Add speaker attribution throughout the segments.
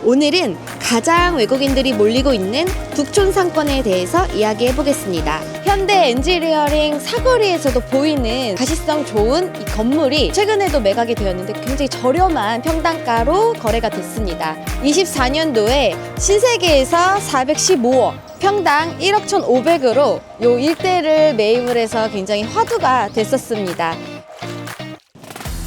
Speaker 1: 오늘은 가장 외국인들이 몰리고 있는 북촌 상권에 대해서 이야기해 보겠습니다. 현대 엔지니어링 사거리에서도 보이는 가시성 좋은 이 건물이 최근에도 매각이 되었는데 굉장히 저렴한 평당가로 거래가 됐습니다. 24년도에 신세계에서 415억, 평당 1억 1,500으로 요 일대를 매입을 해서 굉장히 화두가 됐었습니다.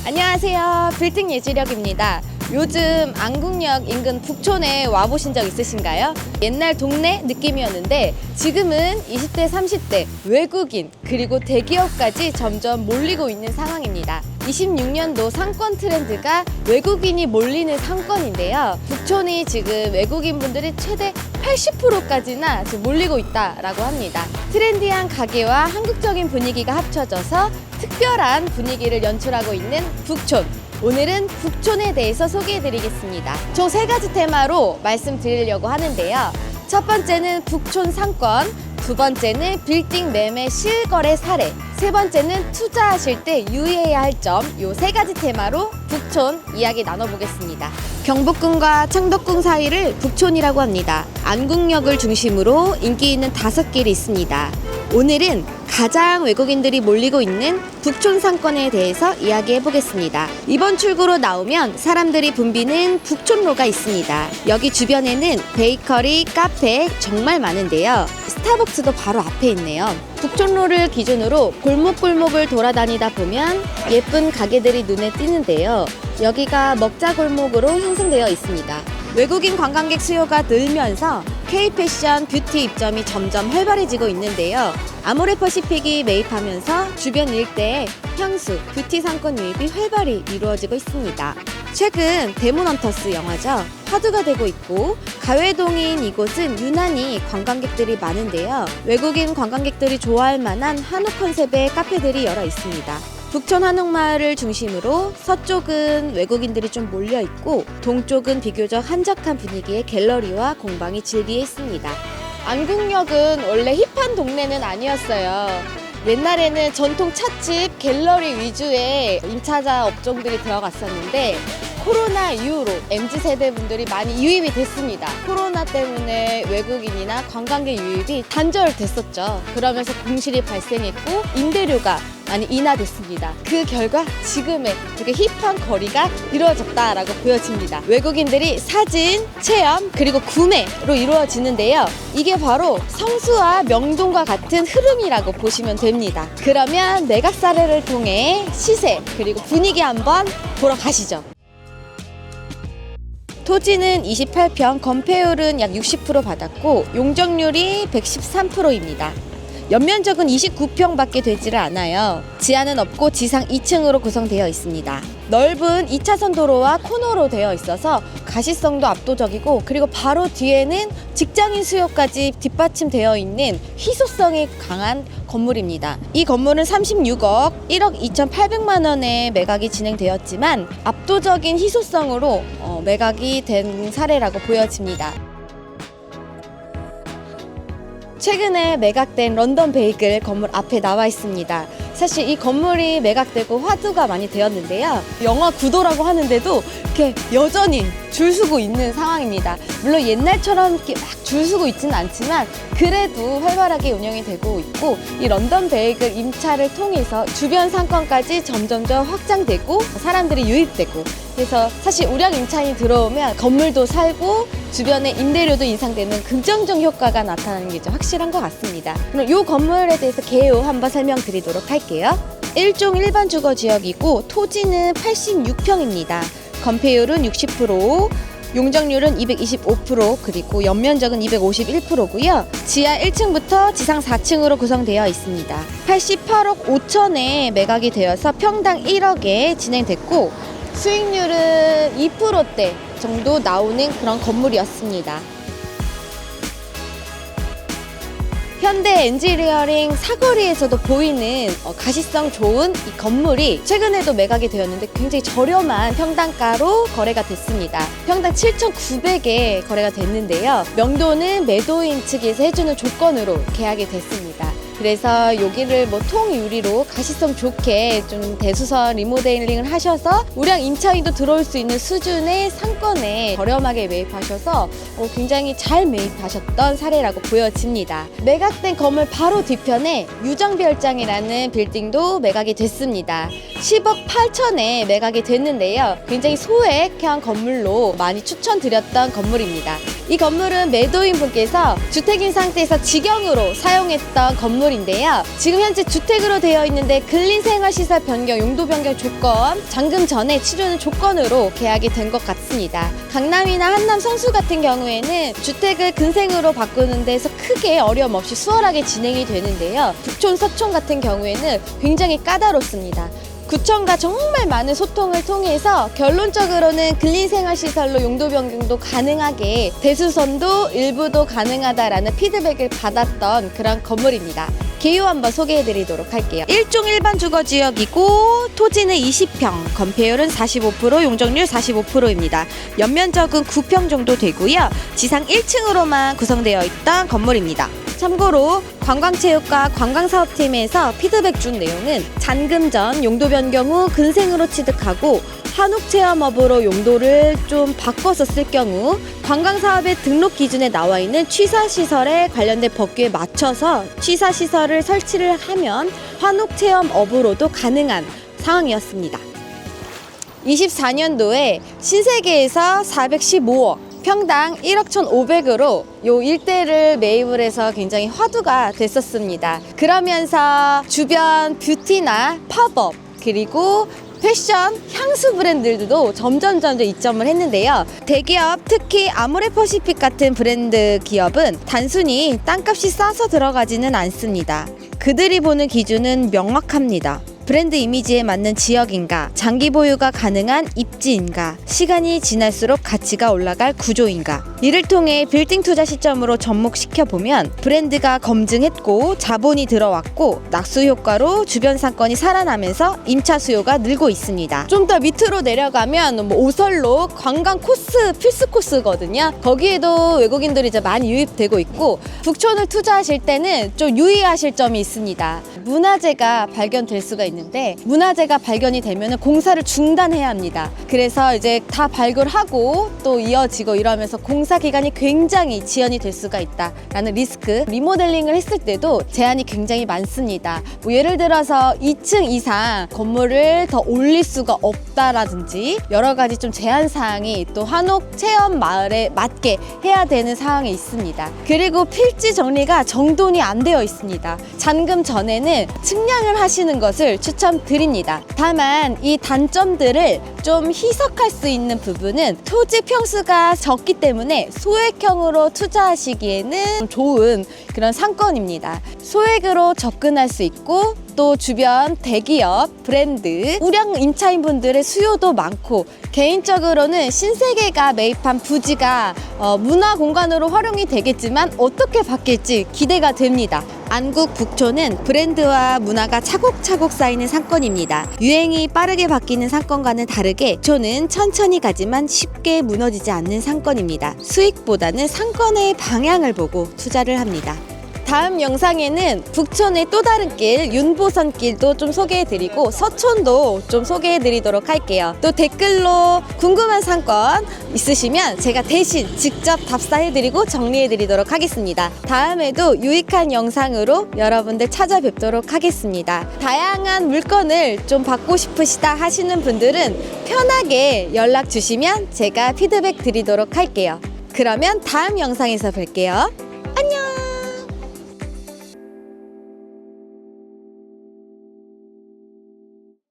Speaker 1: 안녕하세요. 빌딩 예지력입니다. 요즘 안국역 인근 북촌에 와보신 적 있으신가요? 옛날 동네 느낌이었는데 지금은 20대, 30대 외국인 그리고 대기업까지 점점 몰리고 있는 상황입니다. 26년도 상권 트렌드가 외국인이 몰리는 상권인데요. 북촌이 지금 외국인 분들이 최대 80%까지나 지금 몰리고 있다라고 합니다. 트렌디한 가게와 한국적인 분위기가 합쳐져서 특별한 분위기를 연출하고 있는 북촌. 오늘은 북촌에 대해서 소개해드리겠습니다. 총 3가지 테마로 말씀드리려고 하는데요. 첫 번째는 북촌 상권, 두 번째는 빌딩 매매 실거래 사례, 세 번째는 투자하실 때 유의해야 할 점, 요 3가지 테마로 북촌 이야기 나눠보겠습니다. 경복궁과 창덕궁 사이를 북촌이라고 합니다. 안국역을 중심으로 인기 있는 5길이 있습니다. 오늘은 가장 외국인들이 몰리고 있는 북촌 상권에 대해서 이야기해 보겠습니다. 이번 출구로 나오면 사람들이 붐비는 북촌로가 있습니다. 여기 주변에는 베이커리, 카페 정말 많은데요. 스타벅스도 바로 앞에 있네요. 북촌로를 기준으로 골목골목을 돌아다니다 보면 예쁜 가게들이 눈에 띄는데요. 여기가 먹자골목으로 형성되어 있습니다. 외국인 관광객 수요가 늘면서 K-패션, 뷰티 입점이 점점 활발해지고 있는데요. 아모레퍼시픽이 매입하면서 주변 일대에 향수, 뷰티 상권 유입이 활발히 이루어지고 있습니다. 최근 데몬헌터스 영화죠. 화두가 되고 있고 가회동인 이곳은 유난히 관광객들이 많은데요. 외국인 관광객들이 좋아할 만한 한옥 컨셉의 카페들이 여러 있습니다. 북촌 한옥마을을 중심으로 서쪽은 외국인들이 좀 몰려있고 동쪽은 비교적 한적한 분위기의 갤러리와 공방이 즐비해 있습니다. 안국역은 원래 힙한 동네는 아니었어요. 옛날에는 전통 찻집, 갤러리 위주의 임차자 업종들이 들어갔었는데 코로나 이후로 MZ세대 분들이 많이 유입이 됐습니다. 코로나 때문에 외국인이나 관광객 유입이 단절됐었죠. 그러면서 공실이 발생했고 임대료가 많이 인하됐습니다. 그 결과 지금의 되게 힙한 거리가 이루어졌다라고 보여집니다. 외국인들이 사진, 체험, 그리고 구매로 이루어지는데요. 이게 바로 성수와 명동과 같은 흐름이라고 보시면 됩니다. 그러면 매각 사례를 통해 시세 그리고 분위기 한번 보러 가시죠. 토지는 28평, 건폐율은 약 60% 받았고 용적률이 113%입니다. 연면적은 29평밖에 되지를 않아요. 지하는 없고 지상 2층으로 구성되어 있습니다. 넓은 2차선 도로와 코너로 되어 있어서 가시성도 압도적이고 그리고 바로 뒤에는 직장인 수요까지 뒷받침되어 있는 희소성이 강한 건물입니다. 이 건물은 36억 1억 2,800만 원에 매각이 진행되었지만 압도적인 희소성으로 매각이 된 사례라고 보여집니다. 최근에 매각된 런던 베이글 건물 앞에 나와 있습니다. 사실 이 건물이 매각되고 화두가 많이 되었는데요. 영화 구도라고 하는데도 이렇게 여전히 줄 서고 있는 상황입니다. 물론 옛날처럼 이렇게 막 줄 서고 있지는 않지만 그래도 활발하게 운영이 되고 있고 이 런던 베이글 임차를 통해서 주변 상권까지 점점점 확장되고 사람들이 유입되고 그래서 사실 우량 임차인이 들어오면 건물도 살고 주변에 임대료도 인상되는 긍정적 효과가 나타나는 게 좀 확실한 것 같습니다. 그럼 이 건물에 대해서 개요 한번 설명드리도록 할게요. 1종 일반 주거 지역이고 토지는 86평입니다. 건폐율은 60%, 용적률은 225% 그리고 연면적은 251%고요. 지하 1층부터 지상 4층으로 구성되어 있습니다. 88억 5천에 매각이 되어서 평당 1억에 진행됐고 수익률은 2%대 정도 나오는 그런 건물이었습니다. 현대 엔지니어링 사거리에서도 보이는 가시성 좋은 이 건물이 최근에도 매각이 되었는데 굉장히 저렴한 평당가로 거래가 됐습니다. 평당 7,900에 거래가 됐는데요. 명도는 매도인 측에서 해주는 조건으로 계약이 됐습니다. 그래서 여기를 뭐 통유리로 가시성 좋게 좀 대수선 리모델링을 하셔서 우량 임차인도 들어올 수 있는 수준의 상권에 저렴하게 매입하셔서 굉장히 잘 매입하셨던 사례라고 보여집니다. 매각된 건물 바로 뒤편에 유정별장이라는 빌딩도 매각이 됐습니다. 10억 8천에 매각이 됐는데요. 굉장히 소액형 건물로 많이 추천드렸던 건물입니다. 이 건물은 매도인 분께서 주택인 상태에서 직영으로 사용했던 건물인데요. 지금 현재 주택으로 되어 있는데 근린생활시설 변경, 용도 변경 조건, 잔금 전에 치르는 조건으로 계약이 된 것 같습니다. 강남이나 한남, 성수 같은 경우에는 주택을 근생으로 바꾸는 데서 크게 어려움 없이 수월하게 진행이 되는데요. 북촌, 서촌 같은 경우에는 굉장히 까다롭습니다. 구청과 정말 많은 소통을 통해서 결론적으로는 근린생활시설로 용도 변경도 가능하게 대수선도 일부도 가능하다라는 피드백을 받았던 그런 건물입니다. 개요 한번 소개해드리도록 할게요. 1종 일반 주거지역이고 토지는 20평, 건폐율은 45%, 용적률 45%입니다. 연면적은 9평 정도 되고요. 지상 1층으로만 구성되어 있던 건물입니다. 참고로 관광체육과 관광사업팀에서 피드백 준 내용은 잔금 전 용도 변경 후 근생으로 취득하고 한옥체험업으로 용도를 좀 바꿔서 쓸 경우 관광사업의 등록 기준에 나와 있는 취사시설에 관련된 법규에 맞춰서 취사시설을 설치를 하면 한옥체험업으로도 가능한 상황이었습니다. 24년도에 신세계에서 415억 평당 1억 1,500으로 요 일대를 매입을 해서 굉장히 화두가 됐었습니다. 그러면서 주변 뷰티나 팝업 그리고 패션, 향수 브랜드들도 점점 입점을 했는데요. 대기업, 특히 아모레퍼시픽 같은 브랜드 기업은 단순히 땅값이 싸서 들어가지는 않습니다. 그들이 보는 기준은 명확합니다. 브랜드 이미지에 맞는 지역인가, 장기 보유가 가능한 입지인가, 시간이 지날수록 가치가 올라갈 구조인가. 이를 통해 빌딩 투자 시점으로 접목시켜보면 브랜드가 검증했고 자본이 들어왔고 낙수 효과로 주변 상권이 살아나면서 임차 수요가 늘고 있습니다. 좀 더 밑으로 내려가면 뭐 오설로 관광 코스, 필수 코스거든요. 거기에도 외국인들이 이제 많이 유입되고 있고 북촌을 투자하실 때는 좀 유의하실 점이 있습니다. 문화재가 발견될 수가 있는데 문화재가 발견이 되면 공사를 중단해야 합니다. 그래서 이제 다 발굴하고 또 이어지고 이러면서 공사 기간이 굉장히 지연이 될 수가 있다라는 리스크. 리모델링을 했을 때도 제한이 굉장히 많습니다. 뭐 예를 들어서 2층 이상 건물을 더 올릴 수가 없다라든지 여러 가지 좀 제한 사항이 또 한옥 체험 마을에 맞게 해야 되는 상황이 있습니다. 그리고 필지 정리가 정돈이 안 되어 있습니다. 잔금 전에는 측량을 하시는 것을 추천드립니다. 다만 이 단점들을 좀 희석할 수 있는 부분은 토지 평수가 적기 때문에 소액형으로 투자하시기에는 좋은 그런 상권입니다. 소액으로 접근할 수 있고 또 주변 대기업, 브랜드, 우량 임차인분들의 수요도 많고 개인적으로는 신세계가 매입한 부지가 문화공간으로 활용이 되겠지만 어떻게 바뀔지 기대가 됩니다. 안국 북촌은 브랜드와 문화가 차곡차곡 쌓이는 상권입니다. 유행이 빠르게 바뀌는 상권과는 다르게 북촌은 천천히 가지만 쉽게 무너지지 않는 상권입니다. 수익보다는 상권의 방향을 보고 투자를 합니다. 다음 영상에는 북촌의 또 다른 길, 윤보선길도 좀 소개해드리고 서촌도 좀 소개해드리도록 할게요. 또 댓글로 궁금한 상권 있으시면 제가 대신 직접 답사해드리고 정리해드리도록 하겠습니다. 다음에도 유익한 영상으로 여러분들 찾아뵙도록 하겠습니다. 다양한 물건을 좀 받고 싶으시다 하시는 분들은 편하게 연락 주시면 제가 피드백 드리도록 할게요. 그러면 다음 영상에서 뵐게요.